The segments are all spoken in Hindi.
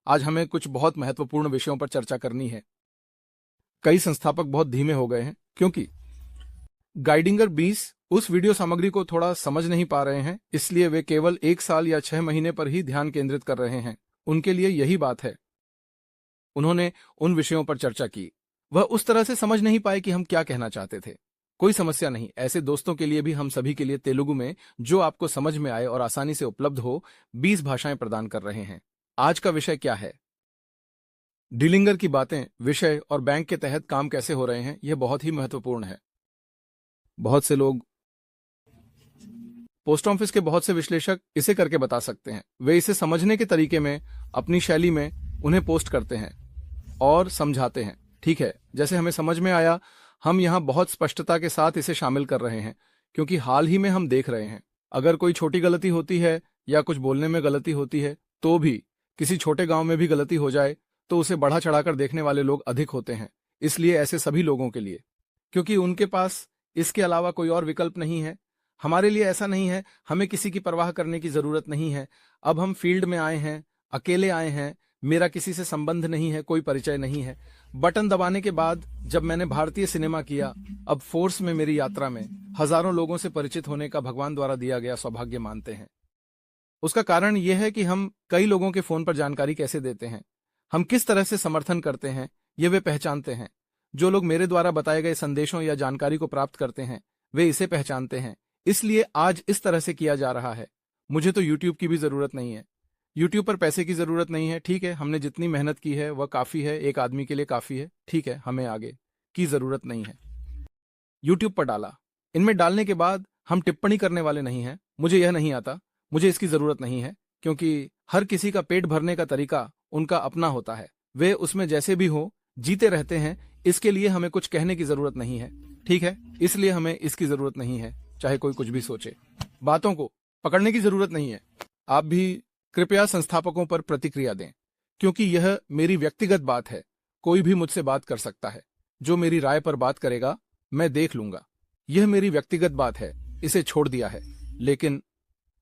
आज हमें कुछ बहुत महत्वपूर्ण विषयों पर चर्चा करनी है। कई संस्थापक बहुत धीमे हो गए हैं क्योंकि गाइडिंगर 20 उस वीडियो सामग्री को थोड़ा समझ नहीं पा रहे हैं, इसलिए वे केवल 1 साल या 6 महीने पर ही ध्यान केंद्रित कर रहे हैं। उनके लिए यही बात है। उन्होंने उन विषयों पर चर्चा की, वह उस तरह से समझ नहीं पाए कि हम क्या कहना चाहते थे। कोई समस्या नहीं, ऐसे दोस्तों के लिए भी हम सभी के लिए तेलुगु में जो आपको समझ में आए और आसानी से उपलब्ध हो 20 भाषाएं प्रदान कर रहे हैं। आज का विषय क्या है? डिलिंगर की बातें, विषय और बैंक के तहत काम कैसे हो रहे हैं, यह बहुत ही महत्वपूर्ण है। बहुत से लोग, पोस्ट ऑफिस के बहुत से विश्लेषक इसे करके बता सकते हैं। वे इसे समझने के तरीके में, अपनी शैली में उन्हें पोस्ट करते हैं और समझाते हैं। ठीक है, जैसे हमें समझ में आया, हम यहां बहुत स्पष्टता के साथ इसे शामिल कर रहे हैं क्योंकि हाल ही में हम देख रहे हैं अगर कोई छोटी गलती होती है या कुछ बोलने में गलती होती है, तो भी किसी छोटे गांव में भी गलती हो जाए तो उसे बढ़ा चढ़ाकर देखने वाले लोग अधिक होते हैं। इसलिए ऐसे सभी लोगों के लिए, क्योंकि उनके पास इसके अलावा कोई और विकल्प नहीं है। हमारे लिए ऐसा नहीं है, हमें किसी की परवाह करने की जरूरत नहीं है। अब हम फील्ड में आए हैं, अकेले आए हैं, मेरा किसी से संबंध नहीं है, कोई परिचय नहीं है। बटन दबाने के बाद जब मैंने भारतीय सिनेमा किया, अब फोर्स में मेरी यात्रा में हजारों लोगों से परिचित होने का भगवान द्वारा दिया गया सौभाग्य मानते हैं। उसका कारण यह है कि हम कई लोगों के फोन पर जानकारी कैसे देते हैं, हम किस तरह से समर्थन करते हैं, ये वे पहचानते हैं। जो लोग मेरे द्वारा बताए गए संदेशों या जानकारी को प्राप्त करते हैं, वे इसे पहचानते हैं। इसलिए आज इस तरह से किया जा रहा है। मुझे तो यूट्यूब की भी जरूरत नहीं है, यूट्यूब पर पैसे की जरूरत नहीं है। ठीक है, हमने जितनी मेहनत की है वह काफी है, एक आदमी के लिए काफी है। ठीक है, हमें आगे की जरूरत नहीं है। यूट्यूब पर डाला, इनमें डालने के बाद हम टिप्पणी करने वाले नहीं हैं। मुझे यह नहीं आता, मुझे इसकी जरूरत नहीं है, क्योंकि हर किसी का पेट भरने का तरीका उनका अपना होता है। वे उसमें जैसे भी हो जीते रहते हैं। इसके लिए हमें कुछ कहने की जरूरत नहीं है। ठीक है, इसलिए हमें इसकी जरूरत नहीं है, चाहे कोई कुछ भी सोचे। बातों को पकड़ने की जरूरत नहीं है। आप भी कृपया संस्थापकों पर प्रतिक्रिया दें, क्योंकि यह मेरी व्यक्तिगत बात है। कोई भी मुझसे बात कर सकता है। जो मेरी राय पर बात करेगा मैं देख लूंगा। यह मेरी व्यक्तिगत बात है, इसे छोड़ दिया है। लेकिन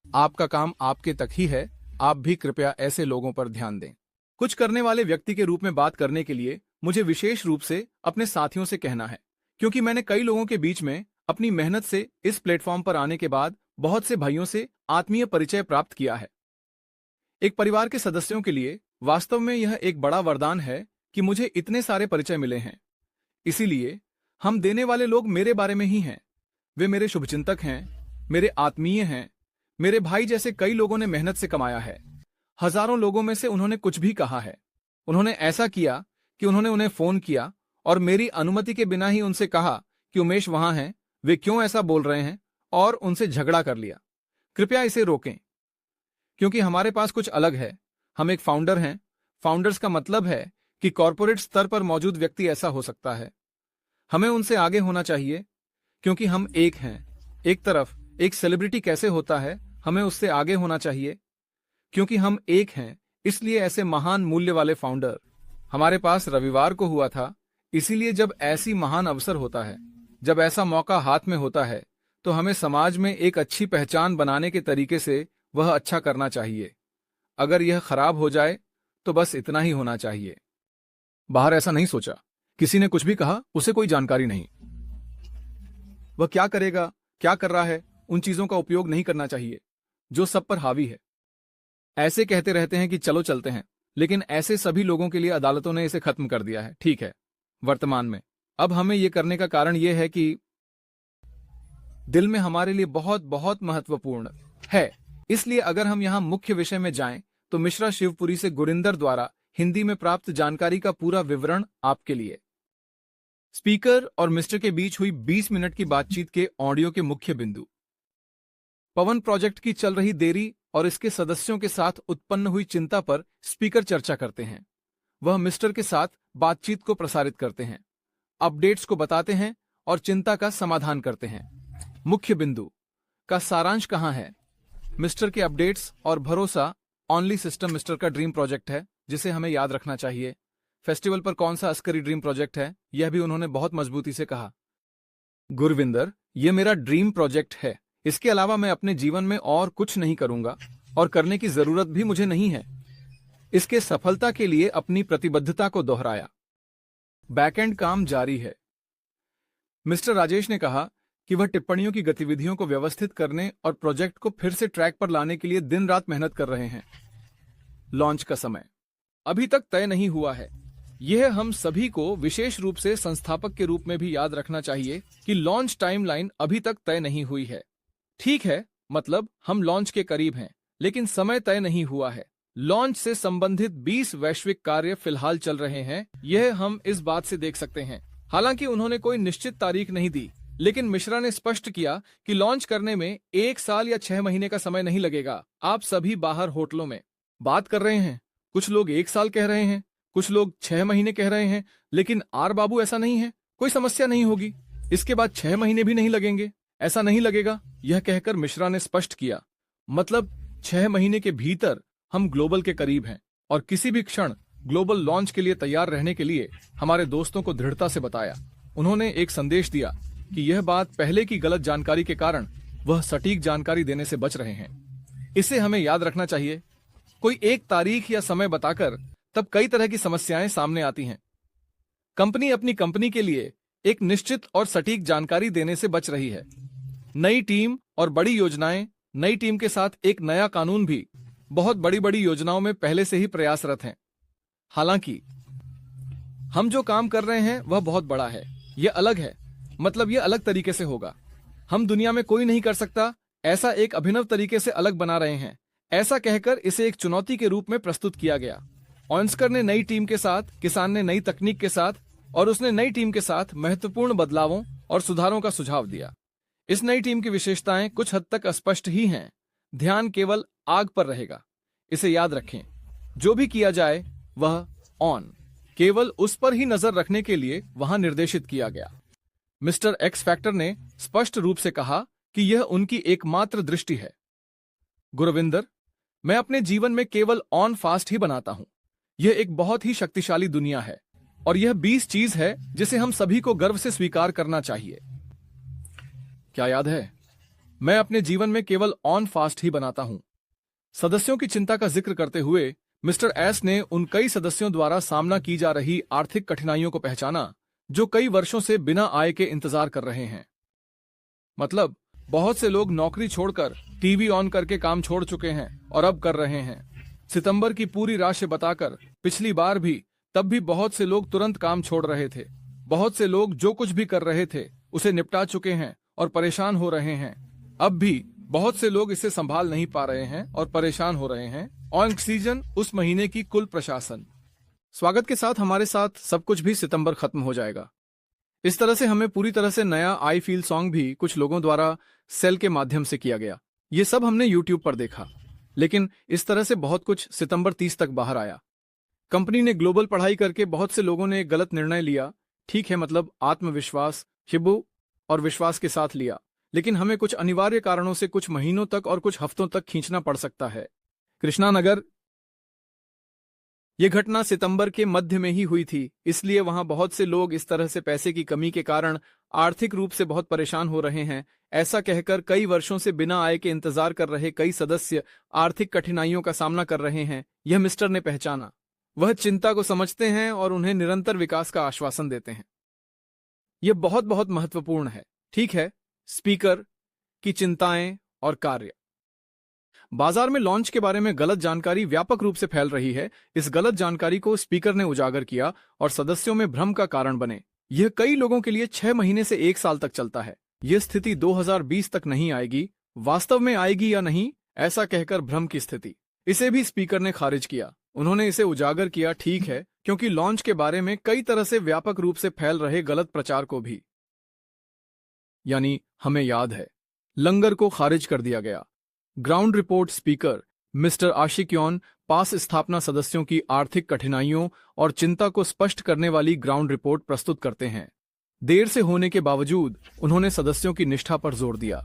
आपका काम आपके तक ही है। आप भी कृपया ऐसे लोगों पर ध्यान दें। कुछ करने वाले व्यक्ति के रूप में बात करने के लिए मुझे विशेष रूप से अपने साथियों से कहना है, क्योंकि मैंने कई लोगों के बीच में अपनी मेहनत से इस प्लेटफॉर्म पर आने के बाद बहुत से भाइयों से आत्मीय परिचय प्राप्त किया है। एक परिवार के सदस्यों के लिए वास्तव में यह एक बड़ा वरदान है कि मुझे इतने सारे परिचय मिले हैं। इसीलिए हम देने वाले लोग मेरे बारे में ही हैं। वे मेरे शुभचिंतक हैं, मेरे आत्मीय हैं, मेरे भाई जैसे कई लोगों ने मेहनत से कमाया है। हजारों लोगों में से उन्होंने कुछ भी कहा है। उन्होंने ऐसा किया कि उन्होंने उन्हें फोन किया और मेरी अनुमति के बिना ही उनसे कहा कि उमेश वहां हैं, वे क्यों ऐसा बोल रहे हैं, और उनसे झगड़ा कर लिया। कृपया इसे रोकें, क्योंकि हमारे पास कुछ अलग है। हम एक फाउंडर हैं। फाउंडर्स का मतलब है कि कॉर्पोरेट स्तर पर मौजूद व्यक्ति ऐसा हो सकता है। हमें उनसे आगे होना चाहिए, क्योंकि हम एक हैं। एक तरफ एक सेलिब्रिटी कैसे होता है, हमें उससे आगे होना चाहिए, क्योंकि हम एक हैं। इसलिए ऐसे महान मूल्य वाले फाउंडर हमारे पास रविवार को हुआ था। इसीलिए जब ऐसी महान अवसर होता है, जब ऐसा मौका हाथ में होता है, तो हमें समाज में एक अच्छी पहचान बनाने के तरीके से वह अच्छा करना चाहिए। अगर यह खराब हो जाए तो बस इतना ही होना चाहिए। बाहर ऐसा नहीं सोचा, किसी ने कुछ भी कहा, उसे कोई जानकारी नहीं। वह क्या करेगा, क्या कर रहा है, उन चीजों का उपयोग नहीं करना चाहिए जो सब पर हावी है। ऐसे कहते रहते हैं कि चलो चलते हैं, लेकिन ऐसे सभी लोगों के लिए अदालतों ने इसे खत्म कर दिया है। ठीक है, वर्तमान में अब हमें यह करने का कारण यह है कि दिल में हमारे लिए बहुत बहुत महत्वपूर्ण है। इसलिए अगर हम यहां मुख्य विषय में जाएं, तो मिश्रा शिवपुरी से गुरिंदर द्वारा हिंदी में प्राप्त जानकारी का पूरा विवरण आपके लिए। स्पीकर और मिस्टर के बीच हुई 20 मिनट की बातचीत के ऑडियो के मुख्य बिंदु। पवन प्रोजेक्ट की चल रही देरी और इसके सदस्यों के साथ उत्पन्न हुई चिंता पर स्पीकर चर्चा करते हैं। वह मिस्टर के साथ बातचीत को प्रसारित करते हैं, अपडेट्स को बताते हैं और चिंता का समाधान करते हैं। मुख्य बिंदु का सारांश कहां है? मिस्टर के अपडेट्स और भरोसा ऑनली सिस्टम मिस्टर का ड्रीम प्रोजेक्ट है, जिसे हमें याद रखना चाहिए। फेस्टिवल पर कौन सा अस्करी ड्रीम प्रोजेक्ट है, यह भी उन्होंने बहुत मजबूती से कहा। गुरविंदर, यह मेरा ड्रीम प्रोजेक्ट है। इसके अलावा मैं अपने जीवन में और कुछ नहीं करूंगा और करने की जरूरत भी मुझे नहीं है। इसके सफलता के लिए अपनी प्रतिबद्धता को दोहराया। बैकएंड काम जारी है। मिस्टर राजेश ने कहा कि वह टिप्पणियों की गतिविधियों को व्यवस्थित करने और प्रोजेक्ट को फिर से ट्रैक पर लाने के लिए दिन रात मेहनत कर रहे हैं। लॉन्च का समय अभी तक तय नहीं हुआ है। यह हम सभी को विशेष रूप से संस्थापक के रूप में भी याद रखना चाहिए कि लॉन्च टाइमलाइन अभी तक तय नहीं हुई है। ठीक है, मतलब हम लॉन्च के करीब हैं, लेकिन समय तय नहीं हुआ है। लॉन्च से संबंधित 20 वैश्विक कार्य फिलहाल चल रहे हैं। यह हम इस बात से देख सकते हैं। हालांकि उन्होंने कोई निश्चित तारीख नहीं दी, लेकिन मिश्रा ने स्पष्ट किया कि लॉन्च करने में 1 साल या 6 महीने का समय नहीं लगेगा। आप सभी बाहर होटलों में बात कर रहे हैं। कुछ लोग 1 साल कह रहे हैं, कुछ लोग 6 महीने कह रहे हैं, लेकिन आर बाबू ऐसा नहीं है। कोई समस्या नहीं होगी। इसके बाद 6 महीने भी नहीं लगेंगे, ऐसा नहीं लगेगा, यह कहकर मिश्रा ने स्पष्ट किया। मतलब 6 महीने के भीतर हम ग्लोबल के करीब हैं और किसी भी क्षण ग्लोबल लॉन्च के लिए तैयार रहने के लिए हमारे दोस्तों को दृढ़ता से बताया। उन्होंने एक संदेश दिया कि यह बात पहले की गलत जानकारी के कारण वह सटीक जानकारी देने से बच रहे हैं। इसे हमें याद रखना चाहिए। कोई एक तारीख या समय बताकर तब कई तरह की समस्याएं सामने आती हैं। कंपनी अपनी कंपनी के लिए एक निश्चित और सटीक जानकारी देने से बच रही है। नई टीम और बड़ी योजनाएं, नई टीम के साथ एक नया कानून भी बहुत बड़ी बड़ी योजनाओं में पहले से ही प्रयासरत हैं। हालांकि हम जो काम कर रहे हैं वह बहुत बड़ा है। यह अलग है, मतलब यह अलग तरीके से होगा। हम दुनिया में कोई नहीं कर सकता ऐसा एक अभिनव तरीके से अलग बना रहे हैं। ऐसा कहकर इसे एक चुनौती के रूप में प्रस्तुत किया गया। ऑन्स्कर ने नई टीम के साथ, किसान ने नई तकनीक के साथ और उसने नई टीम के साथ महत्वपूर्ण बदलावों और सुधारों का सुझाव दिया। इस नई टीम की विशेषताएं कुछ हद तक अस्पष्ट ही हैं। ध्यान केवल आग पर रहेगा। इसे याद रखें, जो भी किया जाए वह ऑन केवल उस पर ही नजर रखने के लिए वहां निर्देशित किया गया। मिस्टर एक्स फैक्टर ने स्पष्ट रूप से कहा कि यह उनकी एकमात्र दृष्टि है। गुरविंदर, मैं अपने जीवन में केवल ऑन फास्ट ही बनाता हूं। यह एक बहुत ही शक्तिशाली दुनिया है और यह 20 चीज है जिसे हम सभी को गर्व से स्वीकार करना चाहिए। क्या याद है? मैं अपने जीवन में केवल ऑन फास्ट ही बनाता हूं। सदस्यों की चिंता का जिक्र करते हुए मिस्टर एस ने उन कई सदस्यों द्वारा सामना की जा रही आर्थिक कठिनाइयों को पहचाना जो कई वर्षों से बिना आय के इंतजार कर रहे हैं। मतलब बहुत से लोग नौकरी छोड़कर टीवी ऑन करके काम छोड़ चुके हैं और अब कर रहे हैं। सितंबर की पूरी राशि बताकर पिछली बार भी तब भी बहुत से लोग तुरंत काम छोड़ रहे थे। बहुत से लोग जो कुछ भी कर रहे थे उसे निपटा चुके हैं और परेशान हो रहे हैं। अब भी बहुत से लोग इसे संभाल नहीं पा रहे हैं और परेशान हो रहे हैं। ऑक्सीजन उस महीने की कुल प्रशासन। स्वागत के साथ हमारे साथ सब कुछ भी सितंबर खत्म हो जाएगा। इस तरह से हमें पूरी तरह से नया आई फील सॉन्ग भी कुछ लोगों द्वारा सेल के माध्यम से किया गया। ये सब हमने यूट्यूब पर देखा, लेकिन इस तरह से बहुत कुछ सितंबर 30 तक बाहर आया। कंपनी ने ग्लोबल पढ़ाई करके बहुत से लोगों ने एक गलत निर्णय लिया। ठीक है, मतलब आत्मविश्वास, हिब्बू और विश्वास के साथ लिया, लेकिन हमें कुछ अनिवार्य कारणों से कुछ महीनों तक और कुछ हफ्तों तक खींचना पड़ सकता है। कृष्णा नगर, यह घटना सितंबर के मध्य में ही हुई थी, इसलिए वहां बहुत से लोग इस तरह से पैसे की कमी के कारण आर्थिक रूप से बहुत परेशान हो रहे हैं। ऐसा कहकर कई वर्षों से बिना आय के इंतजार कर रहे कई सदस्य आर्थिक कठिनाइयों का सामना कर रहे हैं। यह मिस्टर ने पहचाना। वह चिंता को समझते हैं और उन्हें निरंतर विकास का आश्वासन देते हैं। यह बहुत बहुत महत्वपूर्ण है। ठीक है, स्पीकर की चिंताएं और कार्य। बाजार में लॉन्च के बारे में गलत जानकारी व्यापक रूप से फैल रही है। इस गलत जानकारी को स्पीकर ने उजागर किया और सदस्यों में भ्रम का कारण बने। यह कई लोगों के लिए 6 महीने से 1 साल तक चलता है। यह स्थिति 2020 तक नहीं आएगी। वास्तव में आएगी या नहीं, ऐसा कहकर भ्रम की स्थिति। इसे भी स्पीकर ने खारिज किया। उन्होंने इसे उजागर किया, ठीक है, क्योंकि लॉन्च के बारे में कई तरह से व्यापक रूप से फैल रहे गलत प्रचार को भी, यानी हमें याद है, लंगर को खारिज कर दिया गया। Ground report. स्पीकर मिस्टर आशिक यौन पास स्थापना सदस्यों की आर्थिक कठिनाइयों और चिंता को स्पष्ट करने वाली ग्राउंड रिपोर्ट प्रस्तुत करते हैं। देर से होने के बावजूद उन्होंने सदस्यों की निष्ठा पर जोर दिया।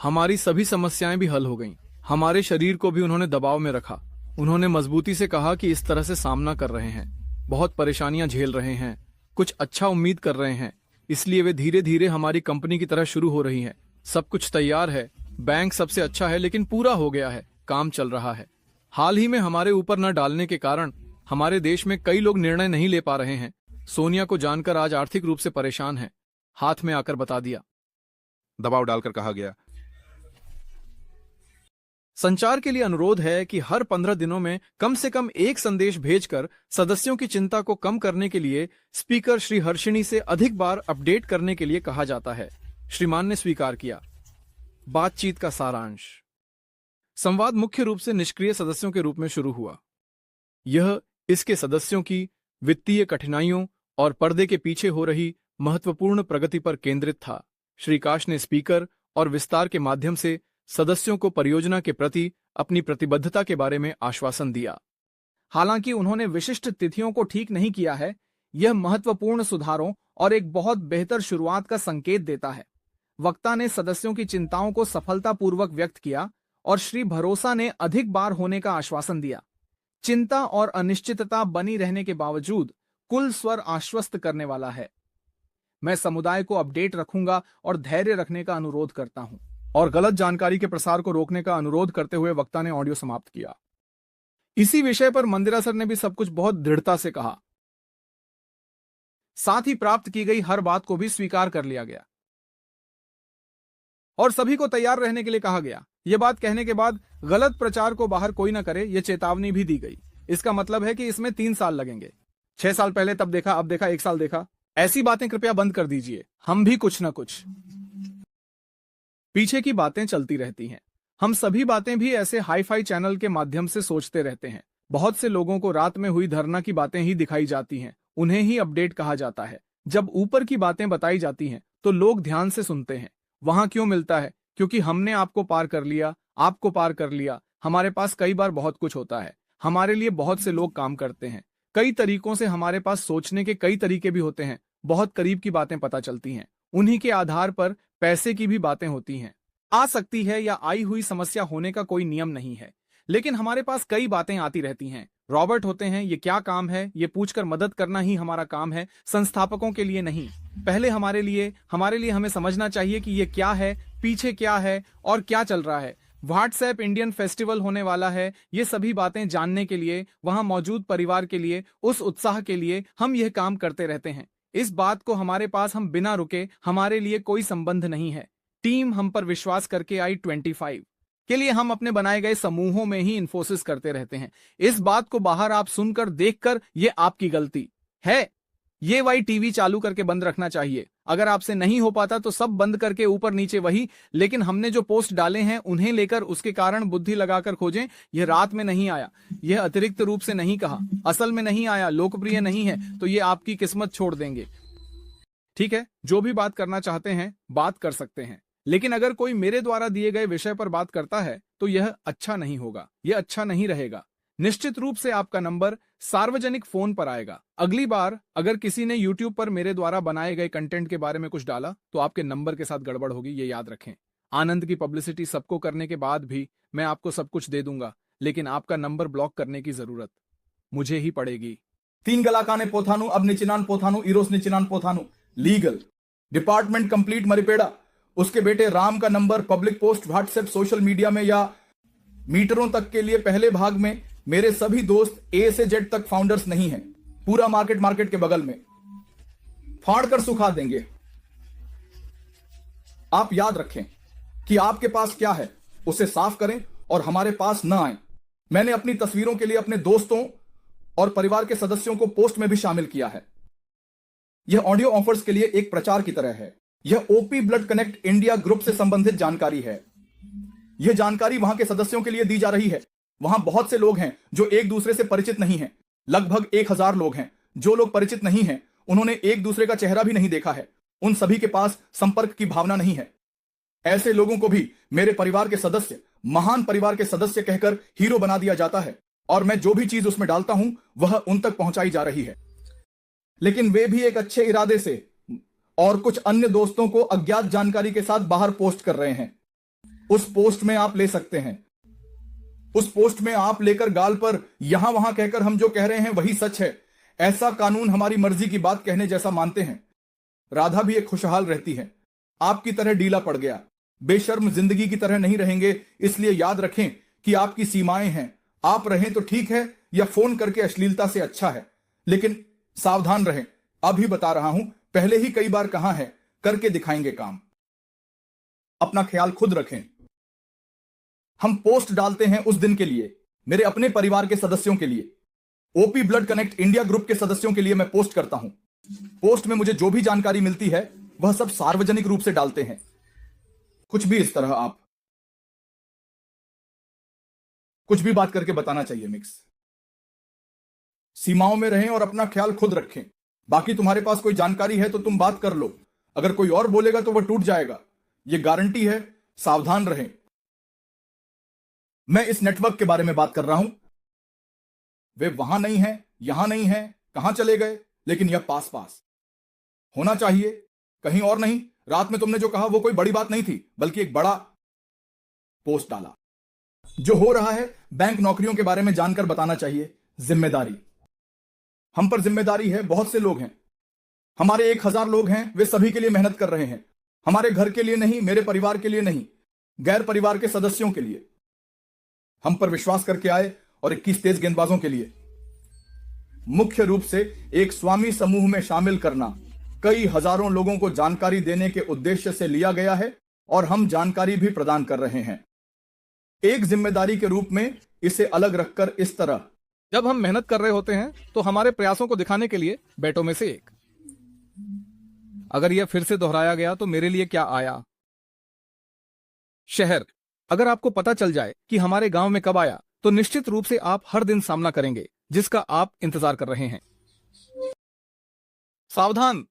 हमारी सभी समस्याएं भी हल हो गईं। हमारे शरीर को भी उन्होंने दबाव में रखा। उन्होंने मजबूती से कहा कि इस तरह से सामना कर रहे हैं, बहुत परेशानियां झेल रहे हैं, कुछ अच्छा उम्मीद कर रहे हैं, इसलिए वे धीरे धीरे हमारी कंपनी की तरह शुरू हो रही हैं। सब कुछ तैयार है, बैंक सबसे अच्छा है, लेकिन पूरा हो गया है, काम चल रहा है। हाल ही में हमारे ऊपर न डालने के कारण हमारे देश में कई लोग निर्णय नहीं ले पा रहे हैं। सोनिया को जानकर आज आर्थिक रूप से परेशान है, हाथ में आकर बता दिया। दबाव डालकर कहा गया। संचार के लिए अनुरोध है कि हर 15 दिनों में कम से कम एक संदेश भेजकर सदस्यों की चिंता को कम करने के लिए स्पीकर श्री हर्षिणी से अधिक बार अपडेट करने के लिए कहा जाता है। श्रीमान ने स्वीकार किया। बातचीत का सारांश। संवाद मुख्य रूप से निष्क्रिय सदस्यों के रूप में शुरू हुआ। यह इसके सदस्यों की वित्तीय कठिनाइयों और पर्दे के पीछे हो रही महत्वपूर्ण प्रगति पर केंद्रित था। श्री काश ने स्पीकर और विस्तार के माध्यम से सदस्यों को परियोजना के प्रति अपनी प्रतिबद्धता के बारे में आश्वासन दिया। हालांकि उन्होंने विशिष्ट तिथियों को ठीक नहीं किया है, यह महत्वपूर्ण सुधारों और एक बहुत बेहतर शुरुआत का संकेत देता है। वक्ता ने सदस्यों की चिंताओं को सफलतापूर्वक व्यक्त किया और श्री भरोसा ने अधिक बार होने का आश्वासन दिया। चिंता और अनिश्चितता बनी रहने के बावजूद कुल स्वर आश्वस्त करने वाला है। मैं समुदाय को अपडेट रखूंगा और धैर्य रखने का अनुरोध करता हूं। और गलत जानकारी के प्रसार को रोकने का अनुरोध करते हुए वक्ता ने ऑडियो समाप्त किया। इसी विषय पर मंदिरा सर ने भी सब कुछ बहुत दृढ़ता से कहा। साथ ही प्राप्त की गई हर बात को भी स्वीकार कर लिया गया और सभी को तैयार रहने के लिए कहा गया। यह बात कहने के बाद गलत प्रचार को बाहर कोई ना करे, यह चेतावनी भी दी गई। इसका मतलब है कि इसमें 3 साल लगेंगे। 6 साल पहले तब देखा, अब देखा, 1 साल देखा, ऐसी बातें कृपया बंद कर दीजिए। हम भी कुछ ना कुछ पीछे की बातें चलती रहती हैं। हम सभी बातें भी ऐसे हाई फाई चैनल के माध्यम से सोचते रहते हैं। बहुत से लोगों को रात में हुई धरना की बातें ही दिखाई जाती हैं, उन्हें ही अपडेट कहा जाता है। जब ऊपर की बातें बताई जाती हैं तो लोग ध्यान से सुनते हैं। वहां क्यों मिलता है? क्योंकि हमने आपको पार कर लिया, आपको पार कर लिया। हमारे पास कई बार बहुत कुछ होता है। हमारे लिए बहुत से लोग काम करते हैं। कई तरीकों से हमारे पास सोचने के कई तरीके भी होते हैं। बहुत करीब की बातें पता चलती हैं। उन्हीं के आधार पर पैसे की भी बातें होती हैं। आ सकती है या आई हुई समस्या होने का कोई नियम नहीं है, लेकिन हमारे पास कई बातें आती रहती हैं। रॉबर्ट होते हैं, ये क्या काम है, ये पूछकर मदद करना ही हमारा काम है, संस्थापकों के लिए नहीं। पहले हमारे लिए हमें समझना चाहिए कि ये क्या है, पीछे क्या है और क्या चल रहा है। व्हाट्सएप इंडियन फेस्टिवल होने वाला है, ये सभी बातें जानने के लिए, वहां मौजूद परिवार के लिए, उस उत्साह के लिए हम यह काम करते रहते हैं। इस बात को हमारे पास हम बिना रुके, हमारे लिए कोई संबंध नहीं है। टीम हम पर विश्वास करके आई 25 के लिए हम अपने बनाए गए समूहों में ही इन्फोसिस करते रहते हैं। इस बात को बाहर आप सुनकर देखकर ये आपकी गलती है। ये वाई टीवी चालू करके बंद रखना चाहिए। अगर आपसे नहीं हो पाता तो सब बंद करके ऊपर नीचे वही, लेकिन हमने जो पोस्ट डाले हैं उन्हें लेकर उसके कारण बुद्धि लगाकर खोजें। यह रात में नहीं आया, यह अतिरिक्त रूप से नहीं कहा, असल में नहीं आया, लोकप्रिय नहीं है, तो ये आपकी किस्मत छोड़ देंगे। ठीक है, जो भी बात करना चाहते हैं बात कर सकते हैं, लेकिन अगर कोई मेरे द्वारा दिए गए विषय पर बात करता है तो यह अच्छा नहीं होगा, यह अच्छा नहीं रहेगा। निश्चित रूप से आपका नंबर सार्वजनिक फोन पर आएगा। अगली बार अगर किसी ने YouTube पर मेरे द्वारा बनाए गए कंटेंट के बारे में कुछ डाला तो आपके नंबर के साथ गड़बड़ होगी, ये याद रखें। आनंद की पब्लिसिटी सबको करने के बाद भी मैं आपको सब कुछ दे दूंगा, लेकिन आपका नंबर ब्लॉक करने की जरूरत मुझे ही पड़ेगी। 3 गलाकाने पोथानु अब निचिनान पोथानु इरोस निचिनान पोथानु लीगल डिपार्टमेंट कंप्लीट मरिपेड़ा। उसके बेटे राम का number public post WhatsApp social media में या मीटरों तक के लिए पहले भाग में मेरे सभी दोस्त ए से जेड तक फाउंडर्स नहीं हैं। पूरा मार्केट के बगल में फाड़ कर सुखा देंगे। आप याद रखें कि आपके पास क्या है उसे साफ करें और हमारे पास न आए। मैंने अपनी तस्वीरों के लिए अपने दोस्तों और परिवार के सदस्यों को पोस्ट में भी शामिल किया है। यह ऑडियो ऑफर्स के लिए एक प्रचार की तरह है। यह OP blood connect India group से संबंधित जानकारी है। यह जानकारी वहां के सदस्यों के लिए दी जा रही है। वहां बहुत से लोग हैं जो एक दूसरे से परिचित नहीं हैं। लगभग 1000 लोग हैं। जो लोग परिचित नहीं हैं उन्होंने एक दूसरे का चेहरा भी नहीं देखा है। उन सभी के पास संपर्क की भावना नहीं है। ऐसे लोगों को भी मेरे परिवार के सदस्य, महान परिवार के सदस्य कहकर हीरो बना दिया जाता है और मैं जो भी चीज उसमें डालता हूं वह उन तक पहुंचाई जा रही है। लेकिन वे भी एक अच्छे इरादे से और कुछ अन्य दोस्तों को अज्ञात जानकारी के साथ बाहर पोस्ट कर रहे हैं। उस पोस्ट में आप ले सकते हैं। उस पोस्ट में आप लेकर गाल पर यहां वहां कहकर हम जो कह रहे हैं वही सच है। ऐसा कानून हमारी मर्जी की बात कहने जैसा मानते हैं। राधा भी एक खुशहाल रहती है। आपकी तरह डीला पड़ गया। बेशर्म जिंदगी की तरह नहीं रहेंगे, इसलिए याद रखें कि आपकी सीमाएं हैं। आप रहें तो ठीक है, या फोन करके अश्लीलता से अच्छा है, लेकिन सावधान रहें। अभी बता रहा हूं, पहले ही कई बार कहा है, करके दिखाएंगे काम। अपना ख्याल खुद रखें। हम पोस्ट डालते हैं उस दिन के लिए, मेरे अपने परिवार के सदस्यों के लिए, OP blood connect India group के सदस्यों के लिए मैं पोस्ट करता हूं। पोस्ट में मुझे जो भी जानकारी मिलती है वह सब सार्वजनिक रूप से डालते हैं। कुछ भी इस तरह आप कुछ भी बात करके बताना चाहिए मिक्स। सीमाओं में रहें और अपना ख्याल खुद रखें। बाकी तुम्हारे पास कोई जानकारी है तो तुम बात कर लो, अगर कोई और बोलेगा तो वह टूट जाएगा, यह गारंटी है। सावधान रहें। मैं इस नेटवर्क के बारे में बात कर रहा हूं। वे वहां नहीं है, यहां नहीं है, कहां चले गए, लेकिन यह पास पास होना चाहिए, कहीं और नहीं। रात में तुमने जो कहा वो कोई बड़ी बात नहीं थी, बल्कि एक बड़ा पोस्ट डाला। जो हो रहा है बैंक नौकरियों के बारे में जानकर बताना चाहिए। जिम्मेदारी, हम पर जिम्मेदारी है। बहुत से लोग हैं, हमारे 1000 लोग हैं, वे सभी के लिए मेहनत कर रहे हैं। हमारे घर के लिए नहीं, मेरे परिवार के लिए नहीं, गैर परिवार के सदस्यों के लिए। हम पर विश्वास करके आए, और 21 तेज गेंदबाजों के लिए। मुख्य रूप से एक स्वामी समूह में शामिल करना कई हजारों लोगों को जानकारी देने के उद्देश्य से लिया गया है, और हम जानकारी भी प्रदान कर रहे हैं। एक जिम्मेदारी के रूप में इसे अलग रखकर इस तरह। जब हम मेहनत कर रहे होते हैं तो हमारे प्रयासों को दिखाने के लिए बेटों में से एक। अगर यह फिर से दोहराया गया तो मेरे लिए क्या आया। शहर, अगर आपको पता चल जाए कि हमारे गांव में कब आया, तो निश्चित रूप से आप हर दिन सामना करेंगे जिसका आप इंतजार कर रहे हैं। सावधान,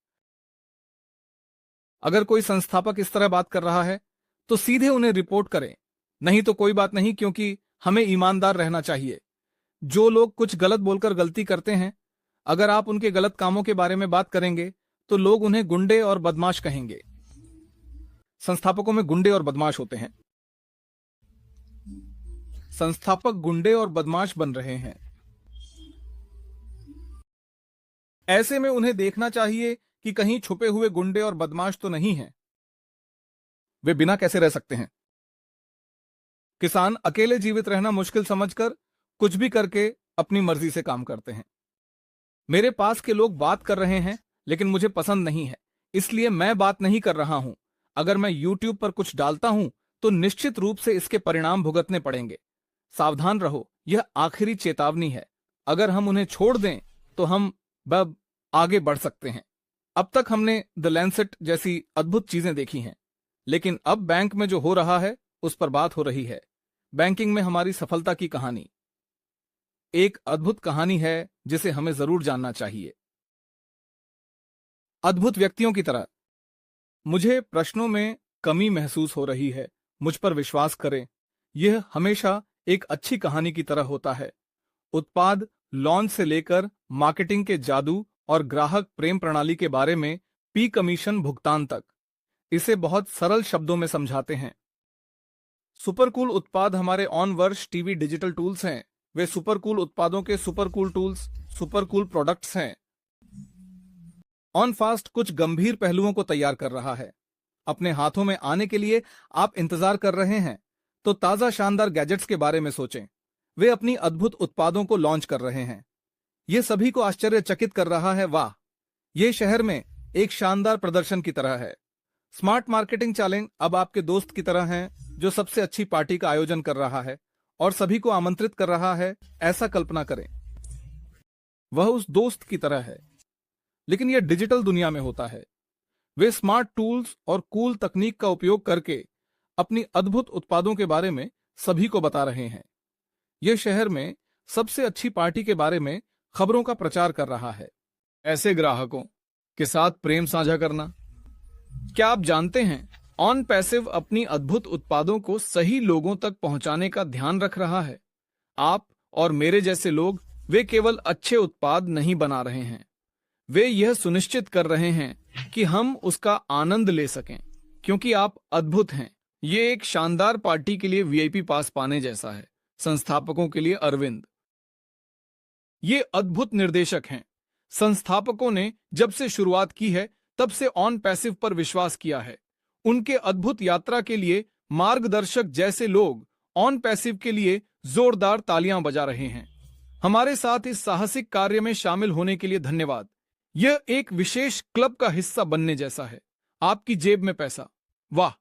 अगर कोई संस्थापक इस तरह बात कर रहा है तो सीधे उन्हें रिपोर्ट करें। नहीं तो कोई बात नहीं, क्योंकि हमें ईमानदार रहना चाहिए। जो लोग कुछ गलत बोलकर गलती करते हैं, अगर आप उनके गलत कामों के बारे में बात करेंगे तो लोग उन्हें गुंडे और बदमाश कहेंगे। संस्थापकों में गुंडे और बदमाश होते हैं। संस्थापक गुंडे और बदमाश बन रहे हैं। ऐसे में उन्हें देखना चाहिए कि कहीं छुपे हुए गुंडे और बदमाश तो नहीं हैं। वे बिना कैसे रह सकते हैं। किसान अकेले जीवित रहना मुश्किल समझकर कुछ भी करके अपनी मर्जी से काम करते हैं। मेरे पास के लोग बात कर रहे हैं, लेकिन मुझे पसंद नहीं है, इसलिए मैं बात नहीं कर रहा हूं। अगर मैं YouTube पर कुछ डालता हूं तो निश्चित रूप से इसके परिणाम भुगतने पड़ेंगे। सावधान रहो, यह आखिरी चेतावनी है। अगर हम उन्हें छोड़ दें तो हम आगे बढ़ सकते हैं। अब तक हमने द लैंसेट जैसी अद्भुत चीजें देखी हैं, लेकिन अब बैंक में जो हो रहा है उस पर बात हो रही है। बैंकिंग में हमारी सफलता की कहानी एक अद्भुत कहानी है जिसे हमें जरूर जानना चाहिए। अद्भुत व्यक्तियों की तरह मुझे प्रश्नों में कमी महसूस हो रही है। मुझ पर विश्वास करें, यह हमेशा एक अच्छी कहानी की तरह होता है। उत्पाद लॉन्च से लेकर मार्केटिंग के जादू और ग्राहक प्रेम प्रणाली के बारे में पी कमीशन भुगतान तक, इसे बहुत सरल शब्दों में समझाते हैं। सुपरकूल उत्पाद हमारे ऑन वर्ष टीवी डिजिटल टूल्स हैं। वे सुपरकूल उत्पादों के सुपरकूल टूल्स, सुपरकूल प्रोडक्ट्स हैं। ऑन फास्ट कुछ गंभीर पहलुओं को तैयार कर रहा है। अपने हाथों में आने के लिए आप इंतजार कर रहे हैं तो ताजा शानदार गैजेट्स के बारे में सोचें। वे अपनी अद्भुत उत्पादों को लॉन्च कर रहे हैं। यह सभी को आश्चर्यचकित कर रहा है। वाह, यह शहर में एक शानदार प्रदर्शन की तरह है। स्मार्ट मार्केटिंग चैलेंज अब आपके दोस्त की तरह हैं, जो सबसे अच्छी पार्टी का आयोजन कर रहा है और सभी को आमंत्रित कर रहा है। ऐसा कल्पना करें, वह उस दोस्त की तरह है, लेकिन यह डिजिटल दुनिया में होता है। वे स्मार्ट टूल्स और कूल तकनीक का उपयोग करके अपनी अद्भुत उत्पादों के बारे में सभी को बता रहे हैं। यह शहर में सबसे अच्छी पार्टी के बारे में खबरों का प्रचार कर रहा है। ऐसे ग्राहकों के साथ प्रेम साझा करना। क्या आप जानते हैं, ऑन पैसिव अपनी अद्भुत उत्पादों को सही लोगों तक पहुंचाने का ध्यान रख रहा है। आप और मेरे जैसे लोग, वे केवल अच्छे उत्पाद नहीं बना रहे हैं, वे यह सुनिश्चित कर रहे हैं कि हम उसका आनंद ले सकें, क्योंकि आप अद्भुत हैं। ये एक शानदार पार्टी के लिए वीआईपी पास पाने जैसा है। संस्थापकों के लिए अरविंद, ये अद्भुत निर्देशक हैं। संस्थापकों ने जब से शुरुआत की है तब से ऑन पैसिव पर विश्वास किया है। उनके अद्भुत यात्रा के लिए मार्गदर्शक जैसे लोग ऑन पैसिव के लिए जोरदार तालियां बजा रहे हैं। हमारे साथ इस साहसिक कार्य में शामिल होने के लिए धन्यवाद। यह एक विशेष क्लब का हिस्सा बनने जैसा है। आपकी जेब में पैसा। वाह!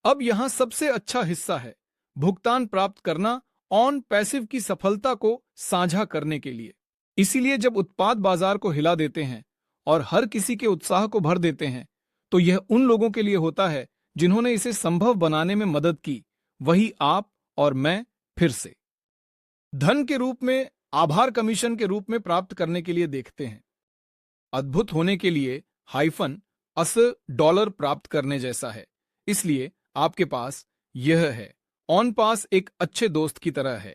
अब यहां सबसे अच्छा हिस्सा है भुगतान प्राप्त करना ऑन पैसिव की सफलता को साझा करने के लिए। इसीलिए जब उत्पाद बाजार को हिला देते हैं और हर किसी के उत्साह को भर देते हैं, तो यह उन लोगों के लिए होता है जिन्होंने इसे संभव बनाने में मदद की, वही आप और मैं फिर से धन के रूप में, आभार कमीशन के रूप में प्राप्त करने के लिए देखते हैं। अद्भुत होने के लिए हाइफन $80 प्राप्त करने जैसा है। इसलिए आपके पास यह है। ऑन पास एक अच्छे दोस्त की तरह है।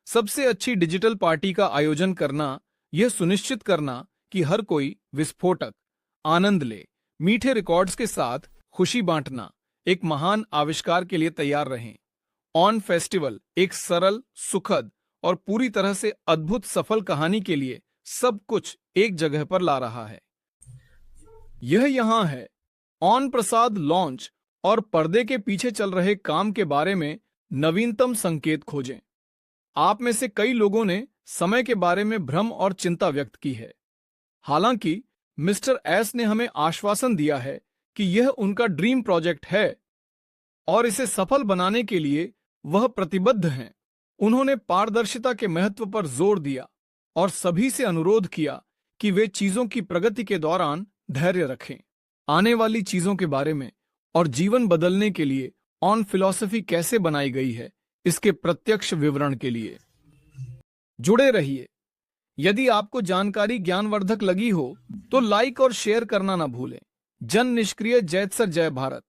सबसे अच्छी डिजिटल पार्टी का आयोजन करना, यह सुनिश्चित करना कि हर कोई विस्फोटक आनंद ले, मीठे रिकॉर्ड्स के साथ खुशी बांटना, एक महान आविष्कार के लिए तैयार रहें। ऑन फेस्टिवल एक सरल, सुखद और पूरी तरह से अद्भुत सफल कहानी के लिए सब कुछ एक जगह पर ला रहा है। यह यहां है। ऑन प्रसाद लॉन्च और पर्दे के पीछे चल रहे काम के बारे में नवीनतम संकेत खोजें। आप में से कई लोगों ने समय के बारे में भ्रम और चिंता व्यक्त की है। हालांकि मिस्टर एस ने हमें आश्वासन दिया है कि यह उनका ड्रीम प्रोजेक्ट है और इसे सफल बनाने के लिए वह प्रतिबद्ध हैं। उन्होंने पारदर्शिता के महत्व पर जोर दिया और सभी से अनुरोध किया कि वे चीजों की प्रगति के दौरान धैर्य रखें। आने वाली चीजों के बारे में और जीवन बदलने के लिए ऑन फिलॉसफी कैसे बनाई गई है, इसके प्रत्यक्ष विवरण के लिए जुड़े रहिए। यदि आपको जानकारी ज्ञानवर्धक लगी हो तो लाइक और शेयर करना ना भूलें। जन निष्क्रिय जैत सर जय भारत।